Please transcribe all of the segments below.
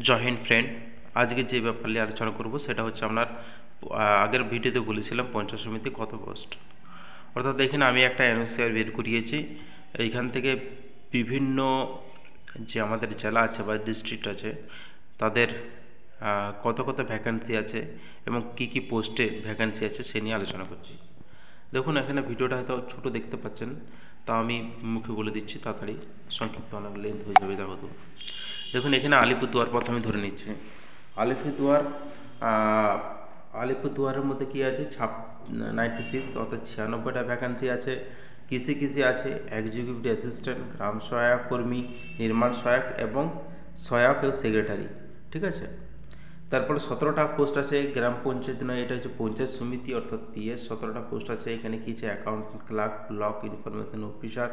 জয় Hind friend. আজকে যে ব্যাপার নিয়ে আলোচনা করব সেটা হচ্ছে আপনার আগের ভিডিওতে বলেছিলাম পঞ্চায়েত সমিতি কত পোস্ট। অর্থাৎ এখানে আমি একটা এনওসিআর বের করিয়েছি। এইখান থেকে বিভিন্ন যে আমাদের জেলা আছে বা ডিস্ট্রিক্ট আছে তাদের কত কত ভ্যাকেন্সি আছে এবং কি কি পোস্টে ভ্যাকেন্সি আছে সে নিয়ে আলোচনা করছি। দেখুন এখানে ভিডিওটা হয়তো ছোটো দেখতে পাচ্ছেন, তা আমি মুখে বলে দিচ্ছি তাড়াতাড়ি, সংক্ষিপ্ত অনেক লেন্থ হয়ে যাবে তা হতো। দেখুন এখানে আলিপুরদুয়ার প্রথমে ধরে নিচ্ছে। আলিপুরদুয়ার আলিপুরদুয়ারের মধ্যে কী আছে 96 অর্থাৎ 96টা ভ্যাকান্সি আছে। কৃষি আছে, এক্সিকিউটিভ অ্যাসিস্ট্যান্ট, গ্রাম সহায়ক কর্মী, নির্মাণ সহায়ক এবং সহায়ক ও সেক্রেটারি। ঠিক আছে, তারপরে 17টা পোস্ট আছে গ্রাম পঞ্চায়েত নয়, এটা হচ্ছে পঞ্চায়েত সমিতি অর্থাৎ পিএস। 17টা পোস্ট আছে। এখানে কী আছে account clerk, block information officer,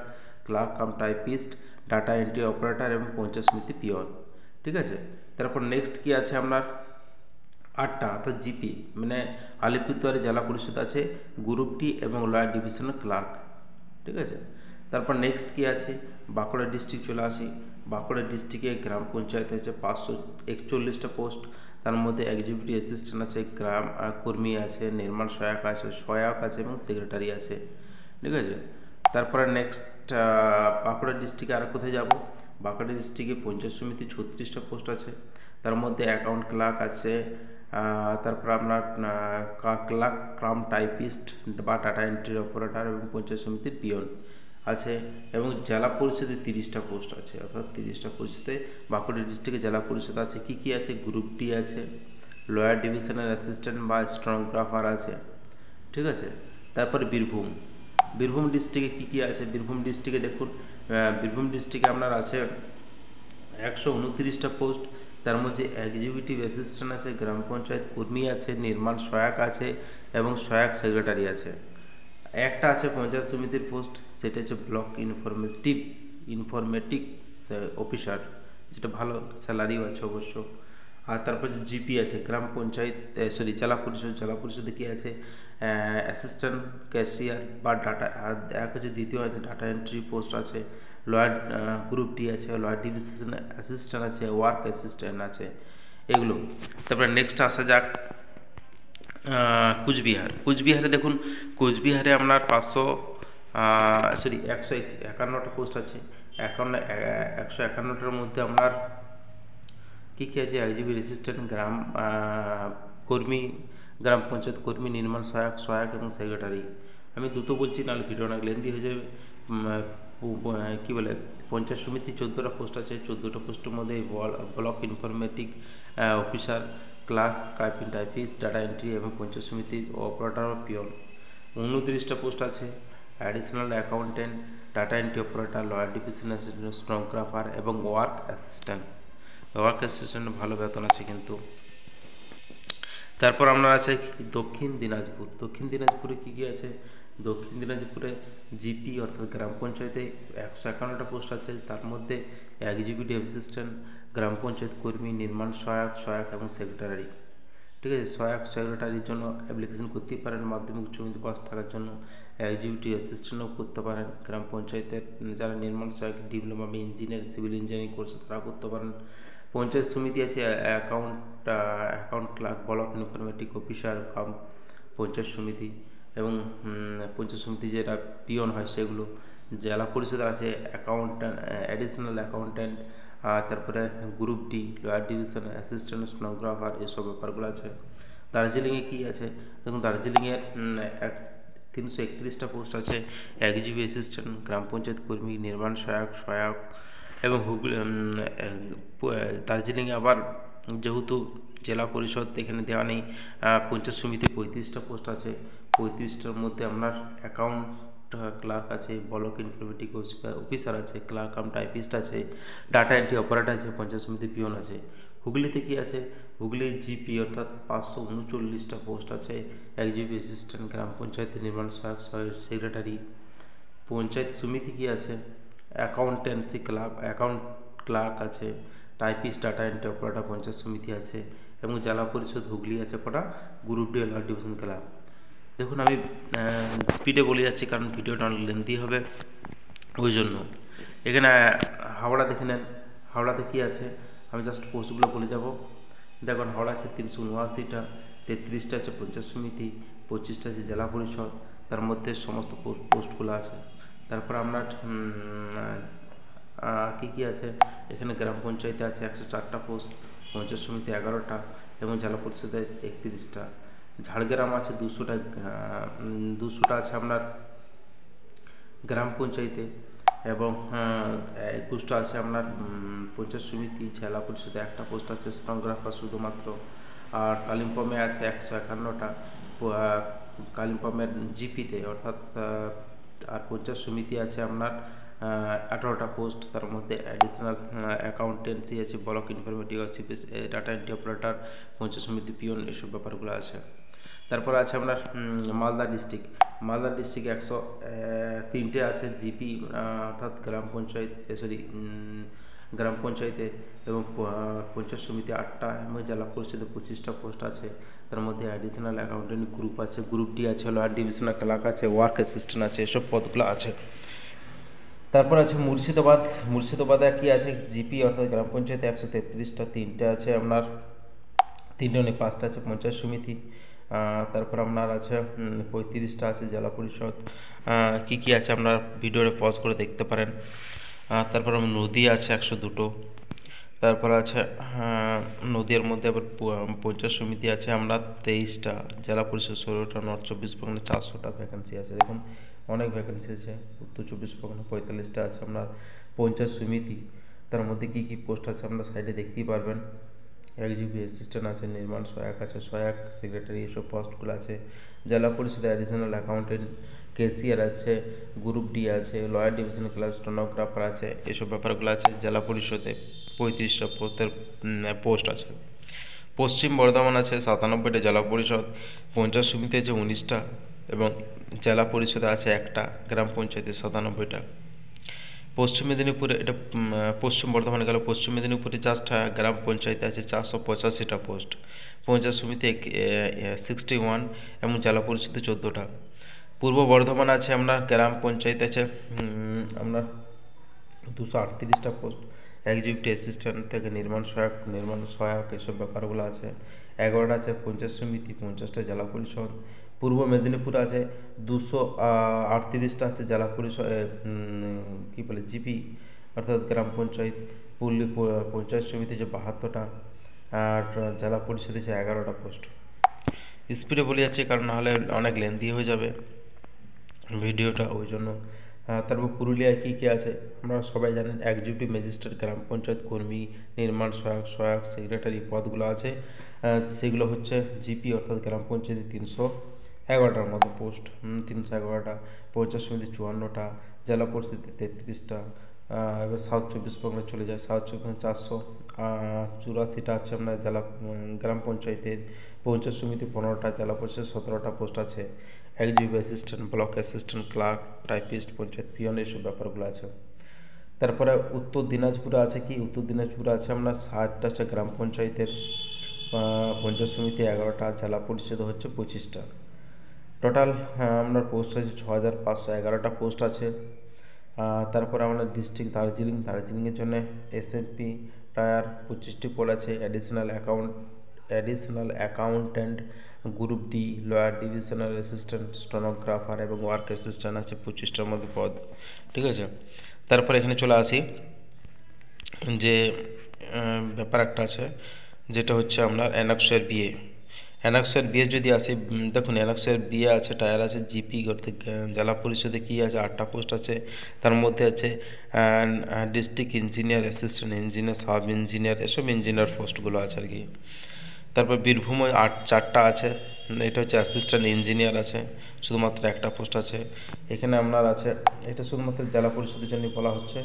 clerk cum typist, data entry operator এবং পঞ্চায়েত সমিতি পিওন। ঠিক আছে, তারপর নেক্সট কি আছে আপনার 8টা অর্থাৎ জিপি, মানে আলিপুরদুয়ারে জেলা পরিষদ আছে, গ্রুপ ডি এবং লয়ার ডিভিশনের ক্লার্ক। ঠিক আছে, তারপর নেক্সট কি আছে বাঁকুড়া ডিস্ট্রিক্ট চলে আসি। বাঁকুড়া ডিস্ট্রিক্টে গ্রাম পঞ্চায়েত আছে 541টা পোস্ট। তার মধ্যে এক্সিকিউটিভ অ্যাসিস্ট্যান্ট আছে, গ্রাম কর্মী আছে, নির্মাণ সহায়ক আছে এবং সেক্রেটারি আছে। ঠিক আছে, তারপরে নেক্সট বাঁকুড়া ডিস্ট্রিক্টে আর কোথায় যাব, বাঁকুড়া ডিস্ট্রিক্টে পঞ্চায়েত সমিতি 36টা পোস্ট আছে। তার মধ্যে অ্যাকাউন্ট ক্লার্ক আছে, তারপর আপনার ক্লার্ক কাম টাইপিস্ট বা ডাটা এন্ট্রি অপারেটর এবং পঞ্চায়েত সমিতির পিয়ন আছে। এবং জেলা পরিষদে 30টা পোস্ট আছে, অর্থাৎ 30টা পরিষদে বাঁকুড়া ডিস্ট্রিক্টে জেলা পরিষদ আছে। কি কি আছে গ্রুপ ডি আছে, লয়ার ডিভিশনের অ্যাসিস্ট্যান্ট বা স্টেনোগ্রাফার আছে। ঠিক আছে, তারপরে বীরভূম ডিস্ট্রিক্টে কী কী আছে, বীরভূম ডিস্ট্রিক্টে দেখুন বীরভূম ডিস্ট্রিক্টে আপনার আছে 129টা পোস্ট। তার মধ্যে এক্সিকিউটিভ অ্যাসিস্ট্যান্ট আছে, গ্রাম পঞ্চায়েত কর্মী আছে, নির্মাণ সহায়ক আছে এবং সহায়ক সেক্রেটারি আছে। একটা আছে পঞ্চায়েত সমিতির পোস্ট, সেটা হচ্ছে ব্লক ইনফরমেটিক্স অফিসার, যেটা ভালো স্যালারিও আছে অবশ্য। আর তারপর যে জিপি আছে গ্রাম পঞ্চায়েত জেলা পরিষদে কী আছে অ্যাসিস্ট্যান্ট ক্যাশিয়ার বা ডাটা, আর এক হচ্ছে দ্বিতীয় হয়তো ডাটা এন্ট্রি পোস্ট আছে। লয়ার গ্রুপ ডি আছে, লয়ার ডিভিশন অ্যাসিস্ট্যান্ট আছে, ওয়ার্ক অ্যাসিস্ট্যান্ট আছে, এগুলো। তারপরে নেক্সট আসা যাক কুচবিহারে দেখুন কুচবিহারে আপনার 151টা পোস্ট আছে। 151টার মধ্যে আপনার কী কী আছে এক্সিকিউটিভ অ্যাসিস্ট্যান্ট, কর্মী, গ্রাম পঞ্চায়েত কর্মী, নির্মাণ সহায়ক এবং সেক্রেটারি। আমি দ্রুত বলছি নাহলে ভিডিও অনেক লেন্দি হয়ে যাবে। কী বলে পঞ্চায়েত সমিতি 14টা পোস্ট আছে। 14টা পোস্টের মধ্যে block informatic officer, clerk typist, data entry এবং পঞ্চায়েত সমিতির অপারেটর বা পিয়ন। 29টা পোস্ট আছে। Additional accountant, data entry operator, lower division assistant, stenographer এবং ওয়ার্ক অ্যাসিস্ট্যান্ট ভালো বেতন আছে কিন্তু। তারপর আপনার আছে দক্ষিণ দিনাজপুরে কী কী আছে, দক্ষিণ দিনাজপুরে জিপি অর্থাৎ গ্রাম পঞ্চায়েতে 151টা পোস্ট আছে। তার মধ্যে এক্সিকিউটিভ অ্যাসিস্ট্যান্ট, গ্রাম পঞ্চায়েত কর্মী, নির্মাণ সহায়ক এবং সেক্রেটারি। ঠিক আছে, সহায়ক সেক্রেটারির জন্য অ্যাপ্লিকেশন করতেই পারেন, মাধ্যমিক উচ্চ মাধ্যমিক পাস থাকার জন্য। এক্সিকিউটিভ অ্যাসিস্ট্যান্টও করতে পারেন। গ্রাম পঞ্চায়েতের যারা নির্মাণ সহায়ক ডিপ্লোমা বা ইঞ্জিনিয়ার সিভিল ইঞ্জিনিয়ারিং কোর্স তারা করতে পারেন। পঞ্চায়েত সমিতি আছে account clerk, block informatic officer cum panchayat samiti এবং পঞ্চায়েত সমিতি যেটা পিয়ন হয় সেগুলো। জেলা পরিষদ আছে অ্যাডিশনাল অ্যাকাউন্ট্যান্ট, তারপরে group D, lawyer division assistant, stenographer, এসব ব্যাপারগুলো আছে। দার্জিলিংয়ে কী আছে দেখুন, দার্জিলিংয়ের 331টা পোস্ট আছে। এক্সিকিউটিভ অ্যাসিস্ট্যান্ট, গ্রাম পঞ্চায়েত কর্মী, নির্মাণ সহায়ক এবং দার্জিলিংয়ে আবার যেহেতু জেলা পরিষদ এখানে দেওয়া নেই, পঞ্চায়েত সমিতি 35টা পোস্ট আছে। 35টার মধ্যে আপনার অ্যাকাউন্ট ক্লার্ক আছে, ব্লক ইনফরমেটিক অফিসার আছে, ক্লার্ক কাম টাইপিস্ট আছে, ডাটা এন্ট্রি অপারেটর আছে, পঞ্চায়েত সমিতি পিয়ন আছে। হুগলিতে কী আছে, হুগলির জিপি অর্থাৎ 539টা পোস্ট আছে। এক্সিকিউটিভ অ্যাসিস্ট্যান্ট, গ্রাম পঞ্চায়েত নির্মাণ সহায়ক সেক্রেটারি। পঞ্চায়েত সমিতি কী আছে অ্যাকাউন্ট ক্লার্ক আছে, typist, data entry operator, panchayat samiti আছে। এবং জেলা পরিষদ হুগলি আছে কটা group D lawyer division club. দেখুন আমি স্পিডে বলে যাচ্ছি কারণ ভিডিওটা অনেক লেন্দি হবে ওই জন্য। এখানে হাওড়া দেখে নেন, হাওড়াতে কী আছে আমি জাস্ট পোস্টগুলো বলে যাব। দেখুন হাওড়া আছে 379টা, 33টা আছে পঞ্চায়েত সমিতি, 25টা আছে জেলা পরিষদ, তার মধ্যে সমস্ত পোস্টগুলো আছে। তারপর আপনার কী আছে এখানে, গ্রাম পঞ্চায়েতে আছে 104টা পোস্ট, পঞ্চায়েত সমিতি 11টা এবং জেলা পরিষদে 31টা। ঝাড়গ্রাম আছে 200টা আছে আপনার গ্রাম পঞ্চায়েতে, এবং 21টা আছে আপনার পঞ্চায়েত সমিতি। জেলা পরিষদে 1টা পোস্ট আছে স্টেনোগ্রাফার শুধুমাত্র। আর কালিম্পংয়ে আছে 151টা, কালিম্পংয়ের জিপিতে অর্থাৎ। আর পঞ্চায়েত সমিতি আছে আপনার 18টা পোস্ট, তার মধ্যে অ্যাডিশনাল অ্যাকাউন্টেন্সি আছে, block informative office, data entry operator, panchayat সমিতি পিয়ন, এসব ব্যাপারগুলো আছে। তারপর আছে আপনার মালদা ডিস্ট্রিক্ট 103টে আছে জিপি, অর্থাৎ গ্রাম পঞ্চায়েতে, এবং পঞ্চায়েত সমিতি 8টা, এবং জেলা পরিষদে 25টা পোস্ট আছে। তার মধ্যে অ্যাডিশনাল অ্যাকাউন্টেন্ট গ্রুপ আছে, গ্রুপ ডি আছে, লোয়ার ডিভিশনাল ক্লার্ক আছে, ওয়ার্ক অ্যাসিস্ট্যান্ট আছে, এসব পদগুলো আছে। তারপর আছে মুর্শিদাবাদে কি আছে, জিপি অর্থাৎ গ্রাম পঞ্চায়েতে 133টা, 3টে আছে আপনার 5টা আছে পঞ্চায়েত সমিতি। তারপর আপনার আছে 35টা আছে জেলা পরিষদ। কী আছে আপনার ভিডিওটা পজ করে দেখতে পারেন। তারপর নদী আছে 102টো। তারপর আছে নদীর মধ্যে আবার পঞ্চায়েত সমিতি আছে আমরা 23টা, জেলা পরিষদ 16টা, নর্থ 24 পরগনা 400টা ভ্যাকেন্সি আছে। দেখুন অনেক ভ্যাকেন্সি আছে। উত্তর 24 পরগনা 45টা আছে আপনার পঞ্চায়েত সমিতি। তার মধ্যে কী পোস্ট আছে আপনার সাইডে দেখতেই পারবেন। এক্সিকিউটিভ অ্যাসিস্ট্যান্ট আছে, নির্মাণ সহায়ক আছে, সহায়ক সেক্রেটারি, এসব পোস্টগুলো আছে। জেলা পরিষদে অ্যাডিশনাল অ্যাকাউন্টেন্ট, কেসিআর আছে, গ্রুপ ডি আছে, লয়ার ডিভিশনাল ক্লার্ক, স্টেনোগ্রাফার আছে, এসব ব্যাপারগুলো আছে। জেলা পরিষদে 35টা পোস্ট আছে। পশ্চিম বর্ধমান আছে 97টা জেলা পরিষদ, পঞ্চায়েত সমিতি আছে 19টা, এবং জেলা পরিষদে আছে 1টা, গ্রাম পঞ্চায়েতে 97টা। পশ্চিম মেদিনীপুরে, এটা পশ্চিম বর্ধমানে গেল। পশ্চিম মেদিনীপুরে জাস্ট গ্রাম পঞ্চায়েতে আছে 485টা পোস্ট, পঞ্চায়েত সমিতি 61, এবং জেলা পরিষদে 14টা। পূর্ব বর্ধমান আছে আপনার গ্রাম পঞ্চায়েত আছে আপনার 238টা পোস্ট, এক্সিকিউটিভ অ্যাসিস্ট্যান্ট থেকে নির্মাণ সহায়ক এসব ব্যাপারগুলো আছে। 11টা আছে পঞ্চায়েত সমিতি, 50টা জেলা পরিষদ। পূর্ব মেদিনীপুর আছে 238টা আছে জেলা পরিষদ, জিপি অর্থাৎ গ্রাম পঞ্চায়েত। পঞ্চায়েত সমিতি যে 72টা, আর জেলা পরিষদে যে 11টা পোস্ট। স্পিডে বলে যাচ্ছে কারণ নাহলে অনেক লেন্দি হয়ে যাবে ভিডিওটা, ওই জন্য। তারপর পুরুলিয়ায় কী আছে আপনারা সবাই জানেন। এক্সিকিউটিভ ম্যাজিস্ট্রেট, গ্রাম পঞ্চায়েত কর্মী, নির্মাণ সহায়ক সেক্রেটারি পদগুলো আছে। সেগুলো হচ্ছে জিপি অর্থাৎ গ্রাম পঞ্চায়েতে 311টার মতো পোস্ট, 311টা। পঞ্চায়েত সমিতি 54টা, জেলা পরিষদে 33টা। এবার সাউথ 24 পরগনা চলে যায়। সাউথ 484টা আছে আপনার গ্রাম পঞ্চায়েতের। পঞ্চায়েত সমিতি 15টা, জেলা পরিষদ 17টা পোস্ট আছে। Executive assistant, block assistant, clerk, typist, panchayat peon, এইসব ব্যাপারগুলো আছে। তারপরে উত্তর দিনাজপুরে আছে উত্তর দিনাজপুরে আছে আপনার 7টা আছে গ্রাম পঞ্চায়েতের, পঞ্চায়েত সমিতি 11টা, জেলা পরিষদ হচ্ছে 25টা। টোটাল আপনার পোস্ট আছে 6511টা পোস্ট আছে। তারপরে আমরা ডিস্ট্রিক্ট দার্জিলিংয়ের জন্য এসএমপি টায়ার 25টি পদ আছে। Additional accountant, group D, lawyer divisional assistant, stenographer এবং ওয়ার্ক অ্যাসিস্ট্যান্ট আছে 25টার মধ্যে পদ, ঠিক আছে। তারপর এখানে চলে আসি যে ব্যাপার একটা আছে, যেটা হচ্ছে আপনার অ্যানেক্সের বিয়ে যদি আসে, দেখুন অ্যানেক্সের বিয়ে আছে, টায়ার আছে, জিপি অর্থাৎ জেলা পরিষদে কী আছে 8টা পোস্ট আছে। তার মধ্যে আছে district engineer, assistant engineer, sub engineer, এসব ইঞ্জিনিয়ার পোস্টগুলো আছে আর কি। তারপর বীরভূমে 4টা আছে, এটা হচ্ছে অ্যাসিস্ট্যান্ট ইঞ্জিনিয়ার আছে, শুধুমাত্র 1টা পোস্ট আছে। এখানে আপনার আছে, এটা শুধুমাত্র জেলা পরিষদের জন্য বলা হচ্ছে।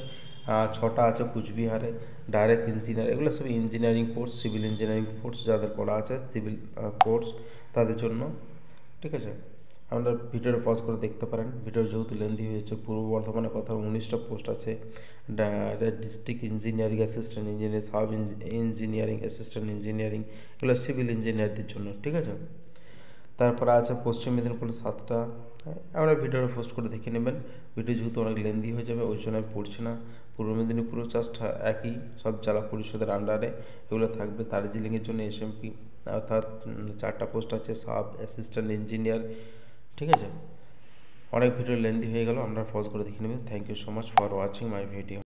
6টা আছে কুচবিহারে, ডাইরেক্ট ইঞ্জিনিয়ার, এগুলো সব engineering course, civil engineering course যাদের করা আছে, সিভিল কোর্স তাদের জন্য, ঠিক আছে। আপনারা ভিডিওটা পজ করে দেখতে পারেন, ভিডিও যেহেতু লেন্দি হয়েছে। পূর্ব বর্ধমানে কথা 19টা পোস্ট আছে, district engineering assistant engineer, sub engineering assistant engineering, এগুলো সিভিল ইঞ্জিনিয়ারদের জন্য, ঠিক আছে। তারপরে আছে পশ্চিম মেদিনীপুরে 7টা। আপনারা ভিডিওটা পোস্ট করে দেখে নেবেন, ভিডিও যেহেতু অনেক লেন্দি হয়ে যাবে ওই জন্য আমি পড়ছি না। পূর্ব মেদিনীপুরও চাষটা একই, সব জেলা পরিষদের আন্ডারে এগুলো থাকবে। দার্জিলিংয়ের জন্য এসএমপি, অর্থাৎ 4টা পোস্ট আছে, সাব অ্যাসিস্ট্যান্ট ইঞ্জিনিয়ার। ঠিক আছে, অনেক ভিডিও লেন্দি হয়ে গেল, আমরা পজ করে দেখে নেবেন। Thank you so much for watching my video.